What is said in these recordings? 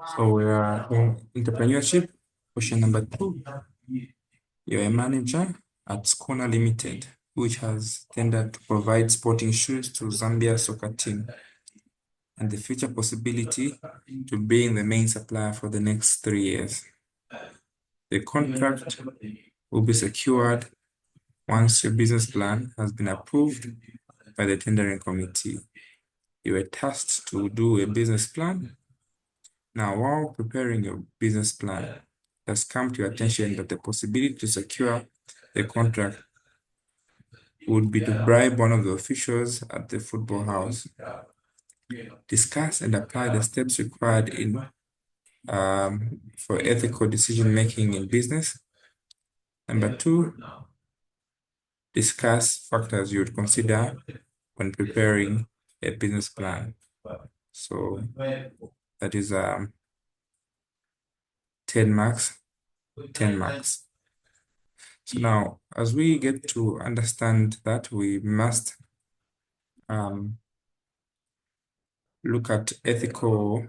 So we are in entrepreneurship. Question number 2. You're a manager at Skona Limited, which has tendered to provide sporting shoes to Zambia soccer team and the future possibility to being the main supplier for the next 3 years. The contract will be secured once your business plan has been approved by the tendering committee. You are tasked to do a business plan. Now, while preparing your business plan, it has come to your attention that the possibility to secure the contract would be to bribe one of the officials at the football house. Discuss and apply the steps required for ethical decision making in business. Number 2, discuss factors you would consider when preparing a business plan. So that is 10 marks, 10 marks. So now, as we get to understand that, we must look at ethical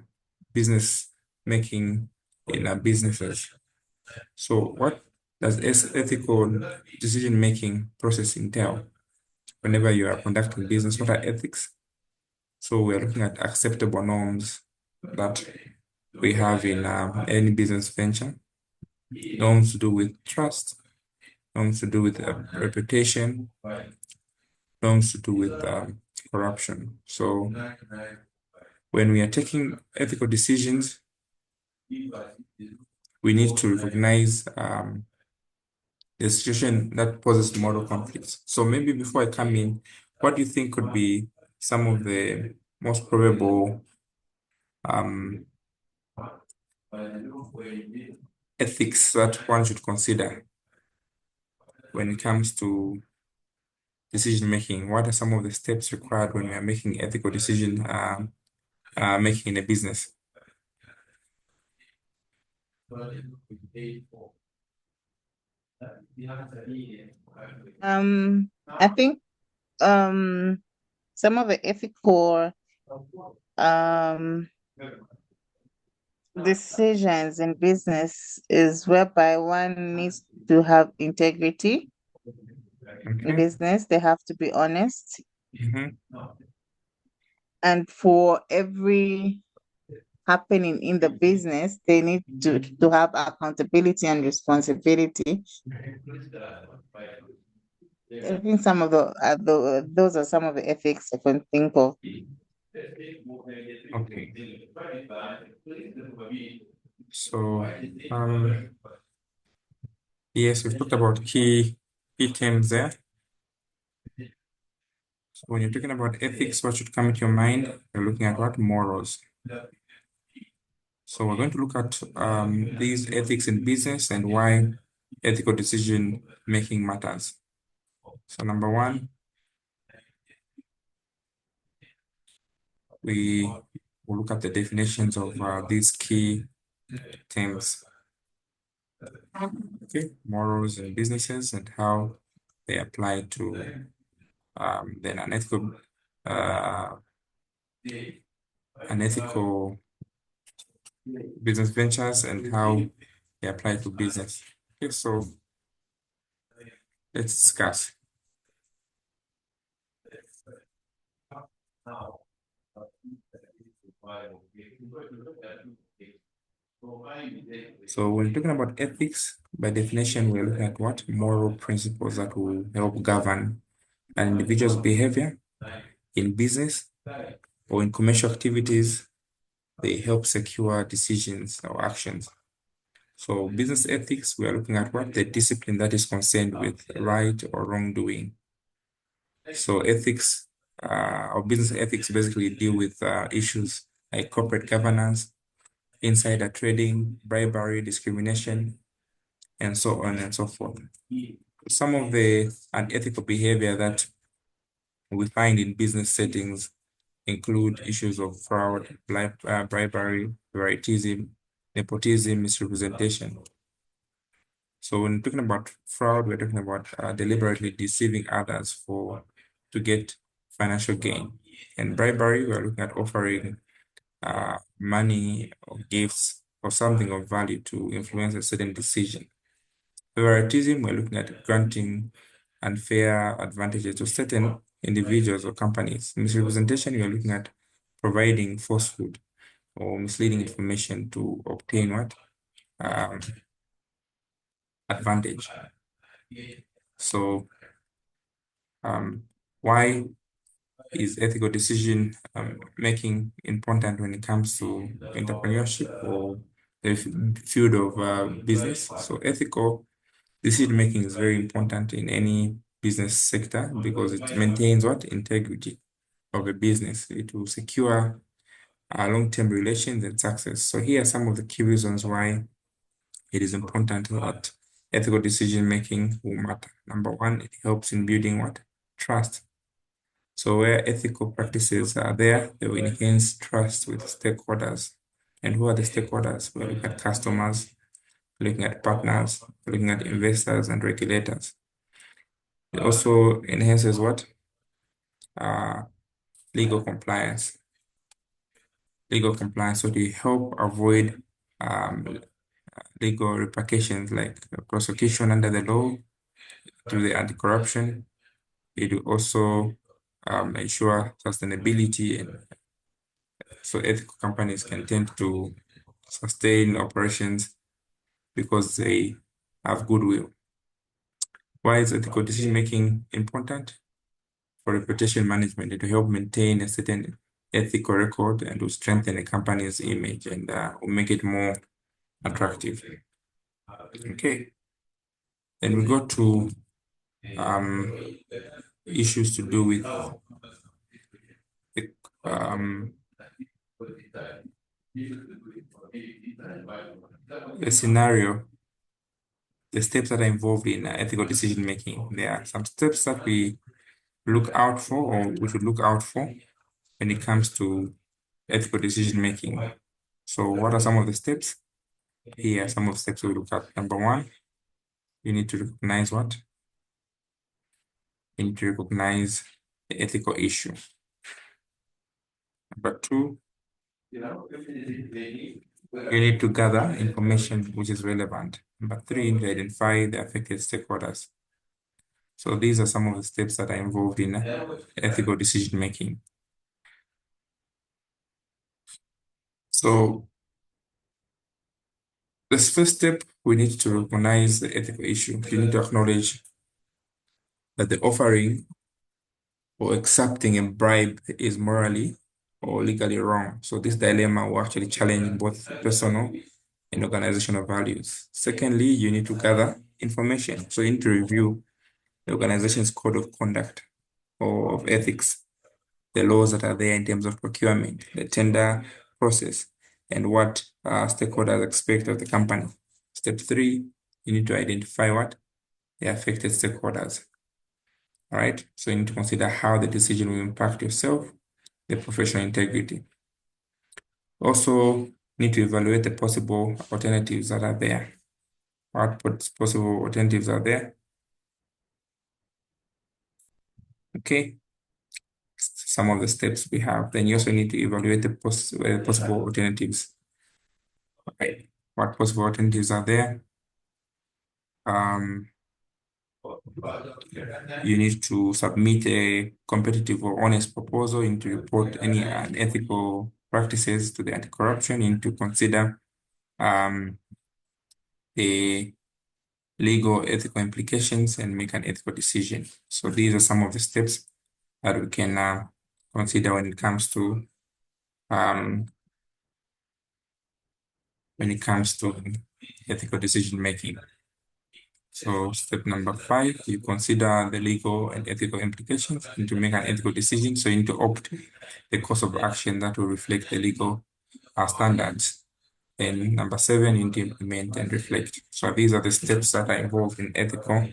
business making in our businesses. So what does ethical decision making process entail? Whenever you are conducting business, what are ethics? So we're looking at acceptable norms that we have in any business venture. Norms to do with trust, norms to do with reputation, norms to do with corruption. So when we are taking ethical decisions, we need to recognize the situation that poses moral conflicts. So maybe before I come in, what do you think could be some of the most probable ethics that one should consider when it comes to decision making? What are some of the steps required when we are making ethical decision making in a business? I think some of the ethical decisions in business is whereby one needs to have integrity in Okay. business. They have to be honest. Mhm. And for every happening in the business, they need to have accountability and responsibility. I think some of those are some of the ethics I can think of. Okay. So, yes, we've talked about key terms there. So when you're talking about ethics, what should come into your mind? You're looking at what? Morals. So we're going to look at these ethics in business and why ethical decision making matters. So number 1, we will look at the definitions of these key terms. Okay, morals in businesses and how they apply to then unethical business ventures and how they apply to business. Okay, so let's discuss. So when talking about ethics, by definition, we're looking at what? Moral principles that will help govern an individual's behavior in business or in commercial activities. They help secure decisions or actions. So business ethics, we are looking at what? The discipline that is concerned with right or wrongdoing. So ethics or business ethics basically deal with issues like corporate governance, insider trading, bribery, discrimination, and so on and so forth. Some of the unethical behavior that we find in business settings include issues of fraud, bribery, favoritism, nepotism, misrepresentation. So when talking about fraud, we're talking about deliberately deceiving others to get financial gain. And bribery, we're looking at offering money or gifts or something of value to influence a certain decision. Favoritism, we're looking at granting unfair advantages to certain individuals or companies. Misrepresentation, we're looking at providing falsehood or misleading information to obtain what? Um, advantage. So, why is ethical decision making important when it comes to entrepreneurship or the field of business? So, ethical decision making is very important in any business sector because it maintains what? Integrity of a business. It will secure long-term relations and success. So here are some of the key reasons why it is important that ethical decision making will matter. Number one, it helps in building what? Trust. So where ethical practices are there, they will enhance trust with stakeholders. And who are the stakeholders? We're looking at customers, looking at partners, looking at investors and regulators. It also enhances what? Legal compliance. Legal compliance, so to help avoid um, legal repercussions like prosecution under the law through the anti-corruption. It will also ensure sustainability, and so ethical companies can tend to sustain operations because they have goodwill. Why is ethical decision making important? For reputation management, it will help maintain a certain ethical record and will strengthen a company's image and will make it more attractive. Okay. Then we go to issues to do with the, the scenario, the steps that are involved in ethical decision making. There are some steps that we look out for or we should look out for when it comes to ethical decision making. So what are some of the steps? Here are some of the steps we look at. Number one, you need to recognize what? You need to recognize the ethical issue. Number two, you need to gather information which is relevant. Number three, you need to identify the affected stakeholders. So these are some of the steps that are involved in ethical decision making. So this first step, we need to recognize the ethical issue. You need to acknowledge that the offering or accepting a bribe is morally or legally wrong. So this dilemma will actually challenge both personal and organizational values. Secondly, you need to gather information. So you need to review the organization's code of conduct or of ethics, the laws that are there in terms of procurement, the tender process, and what stakeholders expect of the company. Step three, you need to identify what? The affected stakeholders. All right, so you need to consider how the decision will impact yourself, the professional integrity. Also, need to evaluate the possible alternatives that are there. What possible alternatives are there? Okay, some of the steps we have. Then you also need to evaluate the possible alternatives. Okay, what possible alternatives are there? You need to submit a competitive or honest proposal. You need to report any unethical practices to the anti-corruption. You need to consider the legal ethical implications and make an ethical decision. So these are some of the steps that we can consider when it comes to ethical decision making. So step number 5, you consider the legal and ethical implications and to make an ethical decision. So you need to opt the course of action that will reflect the legal standards. And number 7, you need to implement and reflect. So these are the steps that are involved in ethical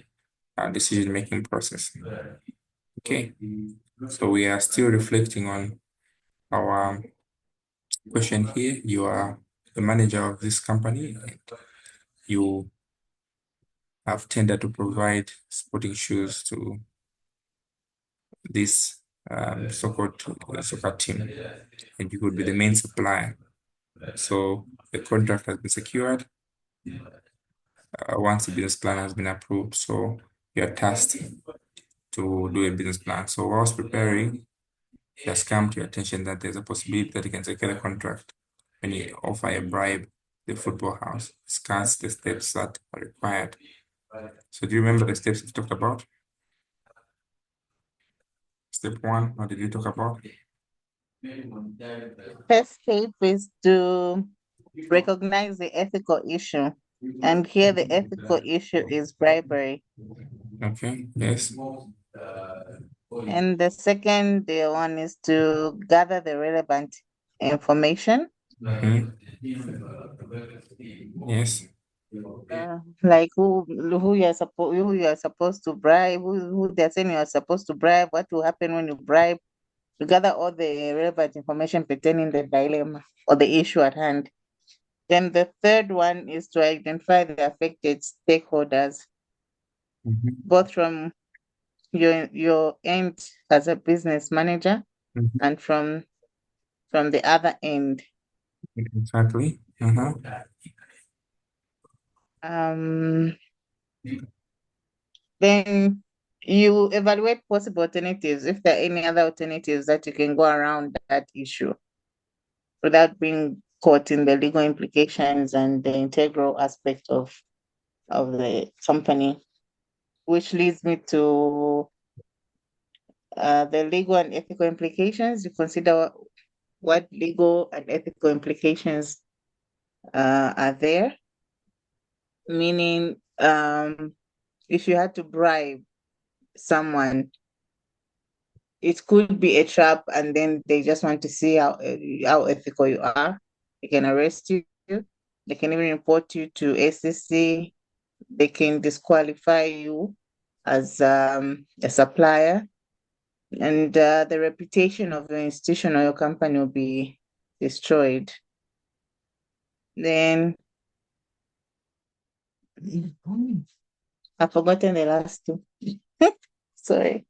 decision-making process. Okay, so we are still reflecting on our question here. You are the manager of this company and you have tended to provide sporting shoes to this so-called soccer team, and you could be the main supplier. So the contract has been secured once the business plan has been approved. So you're tasked to do a business plan. So whilst preparing, it has come to your attention that there's a possibility that you can secure the contract when you offer a bribe the football house. Discuss the steps that are required. So do you remember the steps we talked about? Step one, what did we talk about? First step is to recognize the ethical issue. And here the ethical issue is bribery. Okay, yes. And the second the one is to gather the relevant information, Mhm. Yes. like who you are supposed to bribe, who they're saying you are supposed to bribe, what will happen when you bribe. To gather all the relevant information pertaining the dilemma or the issue at hand. Then the third one is to identify the affected stakeholders, Mhm. both from your end as a business manager Mhm. and from the other end. Exactly. Um, then you evaluate possible alternatives if there are any other alternatives that you can go around that issue without being caught in the legal implications and the integral aspect of the company, which leads me to the legal and ethical implications. You consider what legal and ethical implications are there, meaning if you had to bribe someone, it could be a trap, and then they just want to see how ethical you are. They can arrest you. They can even report you to SEC. They can disqualify you as a supplier, and the reputation of your institution or your company will be destroyed. Then I've forgotten the last two. Sorry.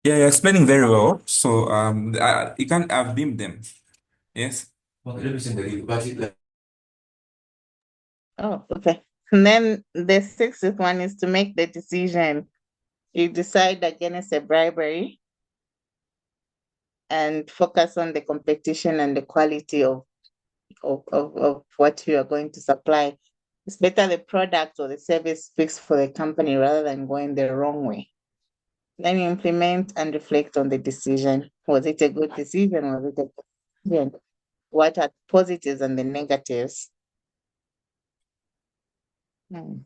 Yeah, you're explaining very well. So you can have beamed them. Yes. Oh, okay. And then the sixth one is to make the decision. You decide against a bribery and focus on the competition and the quality of what you are going to supply. It's better the product or the service speaks for the company rather than going the wrong way. Then you implement and reflect on the decision. Was it a good decision? Was it a good decision? What are positives and the negatives? Hmm.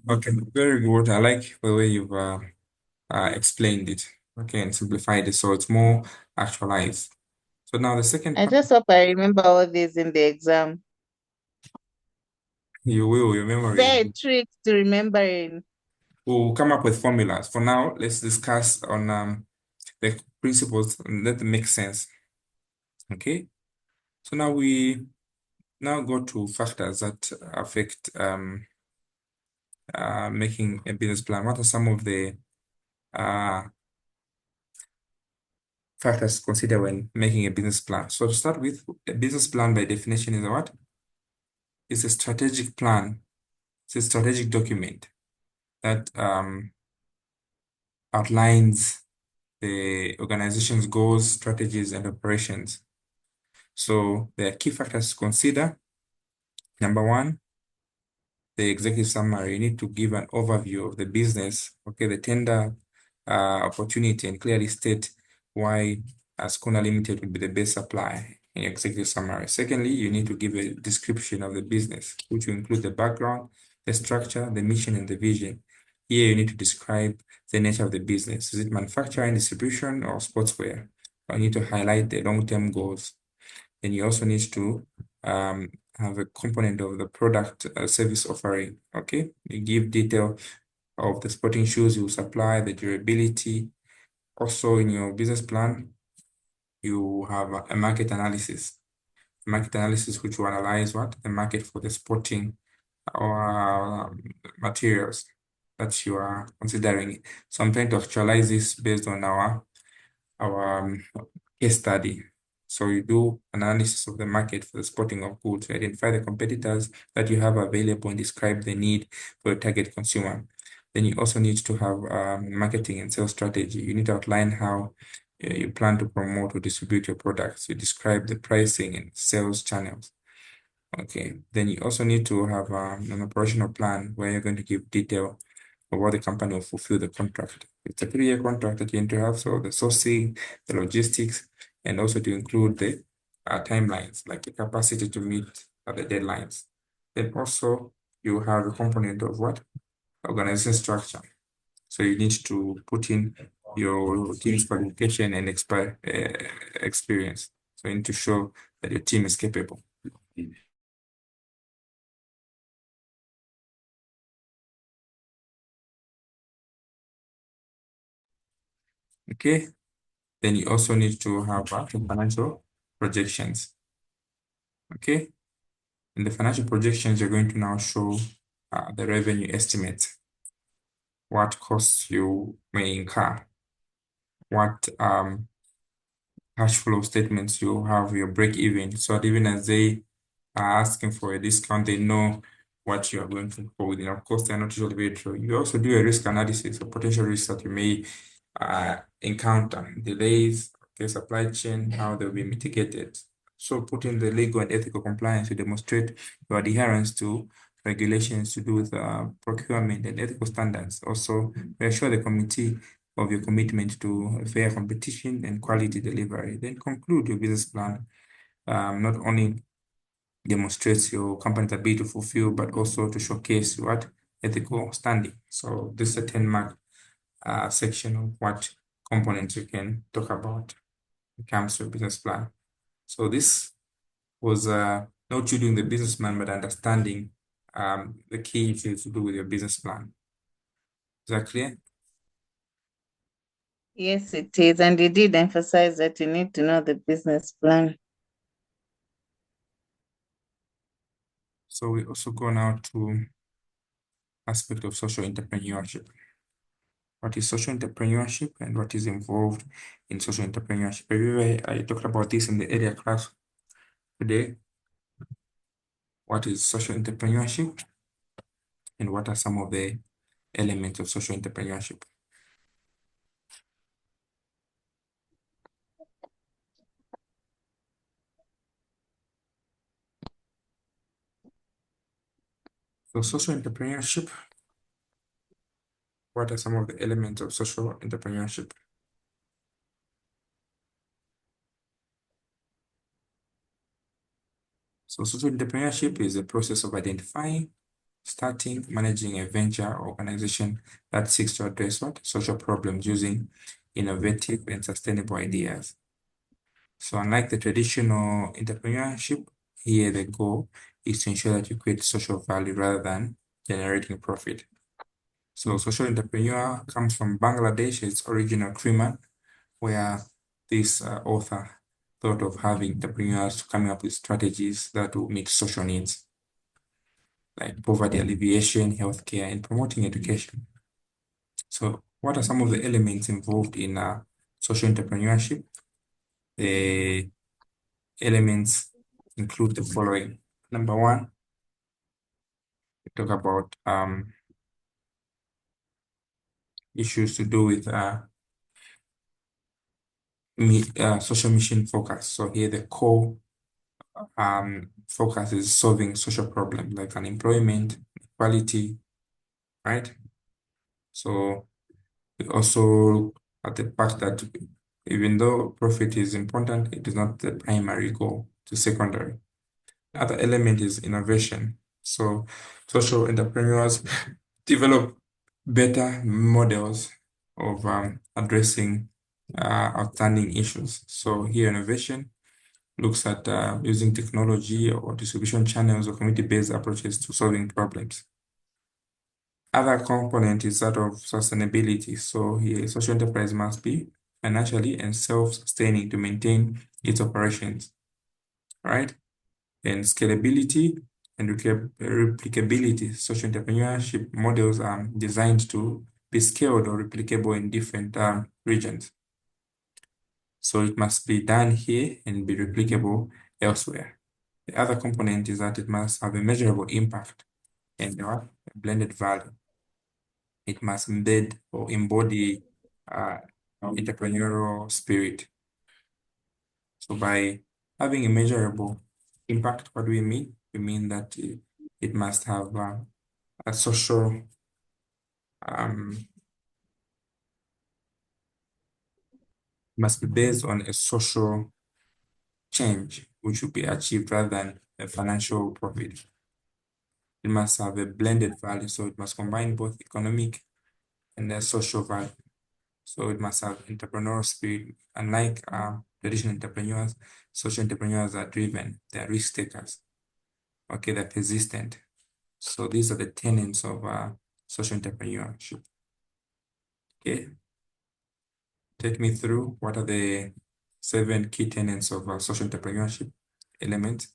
Okay, very good. I like the way you've explained it. Okay, and simplified it so it's more actualized. So now the second I part, just hope I remember all these in the exam. you will, your Is memory is there a good. trick to remembering? We'll come up with formulas. For now, let's discuss on the principles and let them make sense. Okay. So now we now go to factors that affect making a business plan. What are some of the uh, factors to consider when making a business plan? So to start with, a business plan by definition is a what? It's a strategic plan. It's a strategic document that outlines the organization's goals, strategies, and operations. So there are key factors to consider. Number one, the executive summary. You need to give an overview of the business, okay, the tender opportunity, and clearly state why Skuna Limited would be the best supplier in your executive summary. Secondly, you need to give a description of the business, which will include the background, the structure, the mission, and the vision. Here, you need to describe the nature of the business. Is it manufacturing, distribution, or sportswear? I need to highlight the long-term goals. Then you also need to have a component of the product service offering. Okay, you give detail of the sporting shoes you supply, the durability. Also in your business plan, you have a market analysis. Market analysis, which will analyze what? The market for the sporting or materials that you are considering. So I'm trying to actualize this based on our case study. So you do analysis of the market for the sporting of goods, identify the competitors that you have available and describe the need for your target consumer. Then you also need to have marketing and sales strategy. You need to outline how you plan to promote or distribute your products. You describe the pricing and sales channels. Okay, then you also need to have an operational plan where you're going to give detail of what the company will fulfill the contract. It's a 3-year contract that you need to have, so the sourcing, the logistics, and also to include the timelines, like the capacity to meet the deadlines. Then also you have a component of what? Organization structure. So you need to put in your team's qualification and experience. So you need to show that your team is capable. Okay, then you also need to have financial projections. Okay, in the financial projections, you're going to now show the revenue estimate, what costs you may incur, what cash flow statements you have, your break even, so that even as they are asking for a discount, they know what you are going to go within. Of course, they're not usually very true. You also do a risk analysis of potential risks that you may encounter, delays, okay, supply chain, how they'll be mitigated. So put in the legal and ethical compliance to demonstrate your adherence to regulations to do with procurement and ethical standards. Also, reassure the committee of your commitment to fair competition and quality delivery. Then conclude your business plan. Not only demonstrates your company's ability to fulfill, but also to showcase what ethical standing. So this is a 10-mark section of what components you can talk about when it comes to a business plan. So this was not you doing the business plan, but understanding the key issues to do with your business plan. Is that clear? Yes, it is. And you did emphasize that you need to know the business plan. So we also go now to aspect of social entrepreneurship. What is social entrepreneurship and what is involved in social entrepreneurship? Anyway, I talked about this in the earlier class today. What is social entrepreneurship and what are some of the elements of social entrepreneurship? So social entrepreneurship, what are some of the elements of social entrepreneurship? So social entrepreneurship is a process of identifying, starting, managing a venture or organization that seeks to address what? Social problems using innovative and sustainable ideas. So unlike the traditional entrepreneurship, here the goal is to ensure that you create social value rather than generating profit. So social entrepreneur comes from Bangladesh, its original Kriman, where this author thought of having entrepreneurs coming up with strategies that will meet social needs, like poverty alleviation, healthcare, and promoting education. So what are some of the elements involved in social entrepreneurship? The elements include the following. Number one, we talk about issues to do with social mission focus. So here the core focus is solving social problems like unemployment, equality, right? So we also look at the fact that even though profit is important, it is not the primary goal, it's secondary. Other element is innovation. So social entrepreneurs develop better models of addressing outstanding issues. So here innovation looks at using technology or distribution channels or community-based approaches to solving problems. Other component is that of sustainability. So here social enterprise must be financially, and self-sustaining to maintain its operations, right? And scalability and replicability. Social entrepreneurship models are designed to be scaled or replicable in different regions. So it must be done here and be replicable elsewhere. The other component is that it must have a measurable impact and a blended value. It must embed or embody entrepreneurial spirit. So by having a measurable impact, what do we mean? We mean that it must have a social um, must be based on a social change which will be achieved rather than a financial profit. It must have a blended value, so it must combine both economic and social value. So it must have entrepreneurial spirit. Unlike traditional entrepreneurs, social entrepreneurs are driven, they're risk takers. Okay, they're persistent. So these are the tenets of social entrepreneurship. Okay, take me through what are the 7 key tenets of social entrepreneurship elements.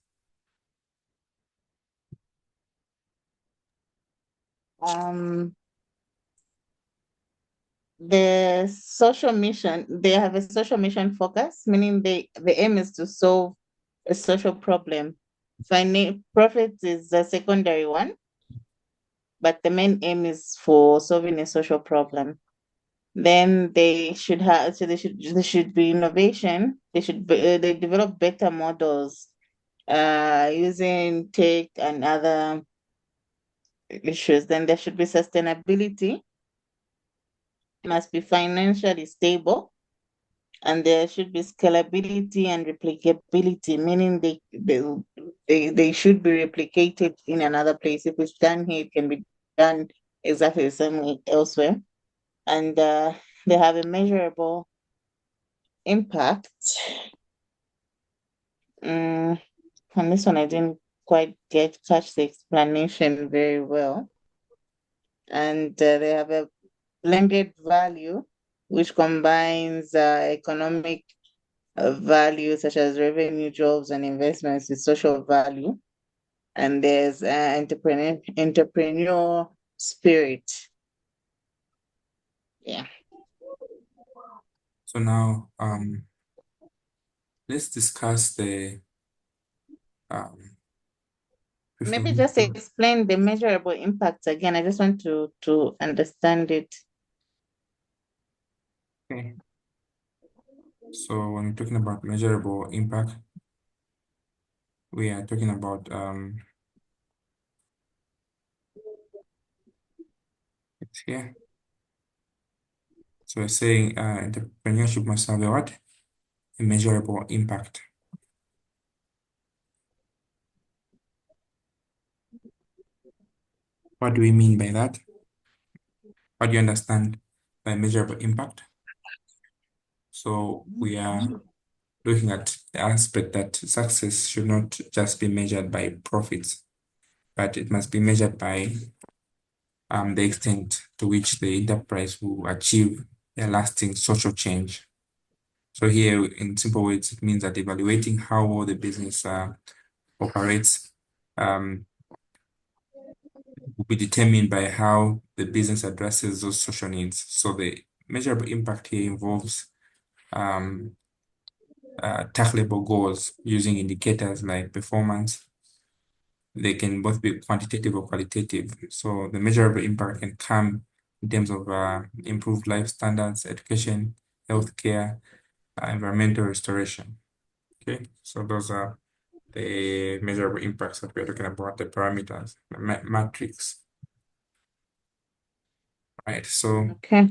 The social mission, they have a social mission focus, meaning the aim is to solve a social problem. Profit is a secondary one, but the main aim is for solving a social problem. Then they should have, so there should be innovation. They develop better models, using tech and other issues. Then there should be sustainability. It must be financially stable, and there should be scalability and replicability, meaning they should be replicated in another place. If it's done here, it can be done exactly the same way elsewhere. And they have a measurable impact. On this one, I didn't quite catch the explanation very well. And they have a blended value, which combines economic value such as revenue, jobs, and investments with social value. And there's entrepreneurial spirit. Yeah. So now let's discuss the Maybe just explain the measurable impacts again. I just want to understand it. Okay. So when we're talking about measurable impact, we are talking about it's here. So we're saying entrepreneurship must have a what? A measurable impact. What do we mean by that? What do you understand by measurable impact? So we are looking at the aspect that success should not just be measured by profits, but it must be measured by the extent to which the enterprise will achieve a lasting social change. So here, in simple words, it means that evaluating how well the business operates will be determined by how the business addresses those social needs. So the measurable impact here involves tackleable goals using indicators like performance. They can both be quantitative or qualitative. So the measurable impact can come in terms of improved life standards, education, healthcare, environmental restoration. Okay, so those are the measurable impacts that we're talking about, the parameters, the matrix. Right, so Okay.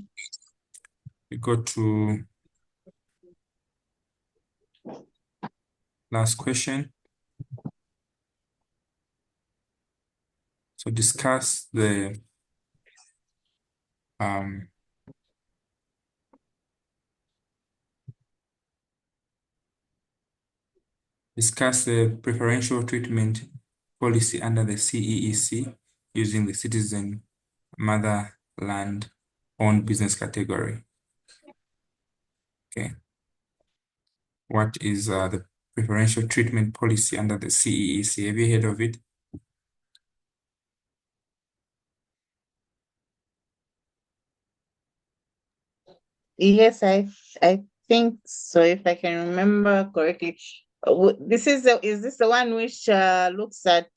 we go to last question. So discuss the preferential treatment policy under the CEEC using the citizen motherland owned business category. Okay. What is the preferential treatment policy under the CEEC? Have you heard of it? Yes, I think so, if I can remember correctly. Is this the one which looks at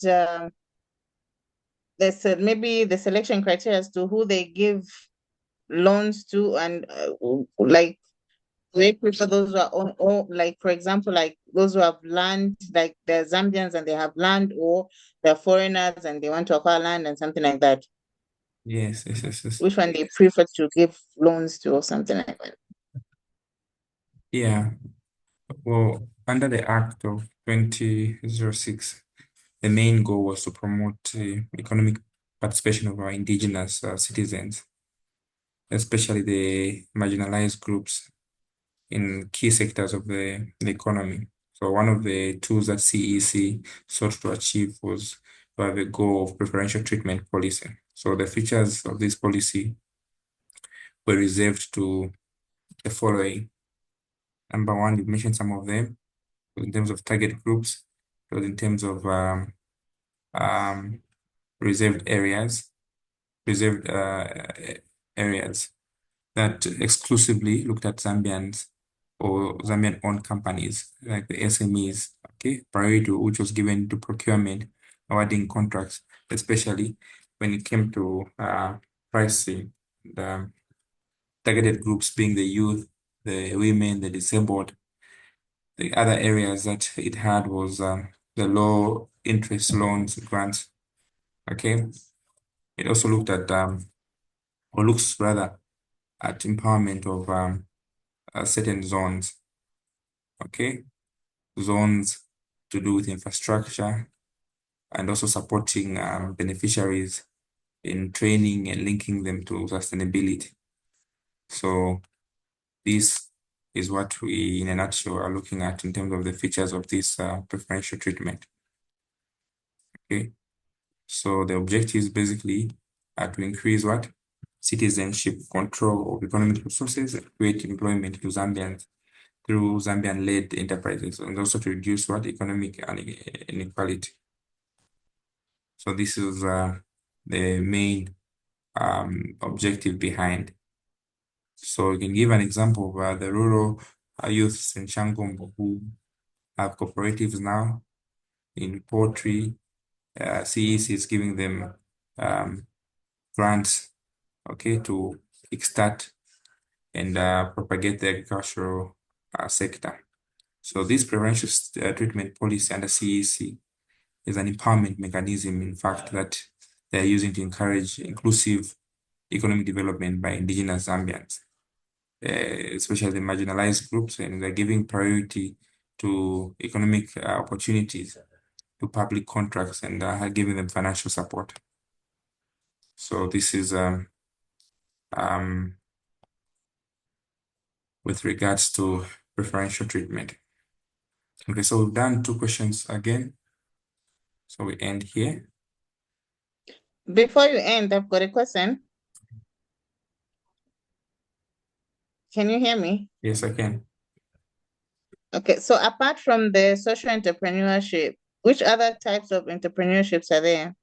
maybe the selection criteria as to who they give loans to, and like they prefer those who are like, for example, like those who have land, like they're Zambians and they have land, or they're foreigners and they want to acquire land and something like that. Yes, yes, yes, yes. Which one they prefer to give loans to or something like that. Yeah. Well, under the Act of 2006, the main goal was to promote economic participation of our indigenous citizens, especially the marginalized groups in key sectors of the economy. So one of the tools that CEC sought to achieve was to have a goal of preferential treatment policy. So the features of this policy were reserved to the following. Number one, you mentioned some of them in terms of target groups, so in terms of um, reserved areas, reserved areas that exclusively looked at Zambians or Zambian-owned companies, like the SMEs, okay? Priority which was given to procurement, awarding contracts, especially when it came to pricing, the targeted groups being the youth, the women, the disabled. The other areas that it had was the low interest loans grants, okay? It also looked at, or looks rather, at empowerment of certain zones, okay? Zones to do with infrastructure and also supporting beneficiaries in training and linking them to sustainability. So this is what we, in a nutshell, are looking at in terms of the features of this preferential treatment. Okay, so the objectives basically are to increase what? Citizenship, control of economic resources, and create employment to Zambians through Zambian-led enterprises, and also to reduce what? Economic inequality. So this is the main objective behind. So you can give an example of the rural youths in Changombo who have cooperatives now in poultry. CEC is giving them grants, okay, to kickstart and propagate the agricultural sector. So this preferential treatment policy under CEC is an empowerment mechanism, in fact, that they're using to encourage inclusive economic development by indigenous Zambians, especially the marginalized groups, and they're giving priority to economic opportunities, to public contracts, and giving them financial support. So this is um, with regards to preferential treatment. Okay, so we've done two questions again. So we end here. Before you end, I've got a question. Can you hear me? Yes, I can. Okay, so apart from the social entrepreneurship, which other types of entrepreneurships are there?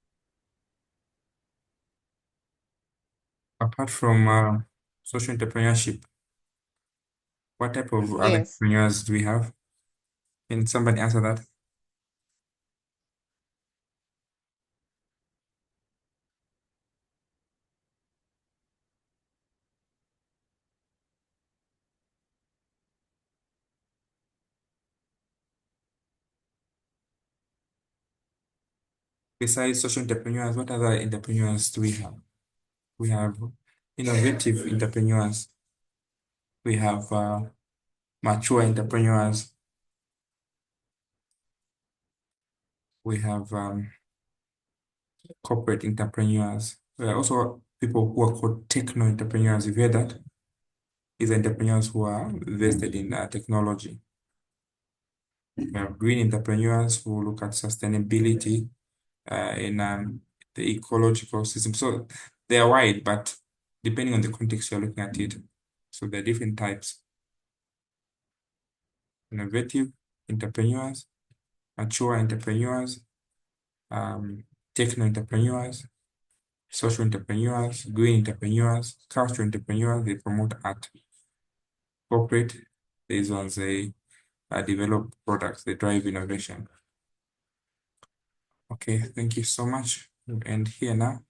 Apart from social entrepreneurship, what type of other Yes. entrepreneurs do we have? Can somebody answer that? Besides social entrepreneurs, what other entrepreneurs do we have? We have innovative entrepreneurs. We have mature entrepreneurs. We have corporate entrepreneurs. There are also people who are called techno entrepreneurs. You've heard that? These are entrepreneurs who are vested in technology. We have green entrepreneurs who look at sustainability in the ecological system. So they are wide, but depending on the context you're looking at it. So there are different types. innovative entrepreneurs, mature entrepreneurs, techno entrepreneurs, social entrepreneurs, green entrepreneurs, cultural entrepreneurs. They promote art. Corporate, these ones, they develop products, they drive innovation. Okay, thank you so much. We'll end here now.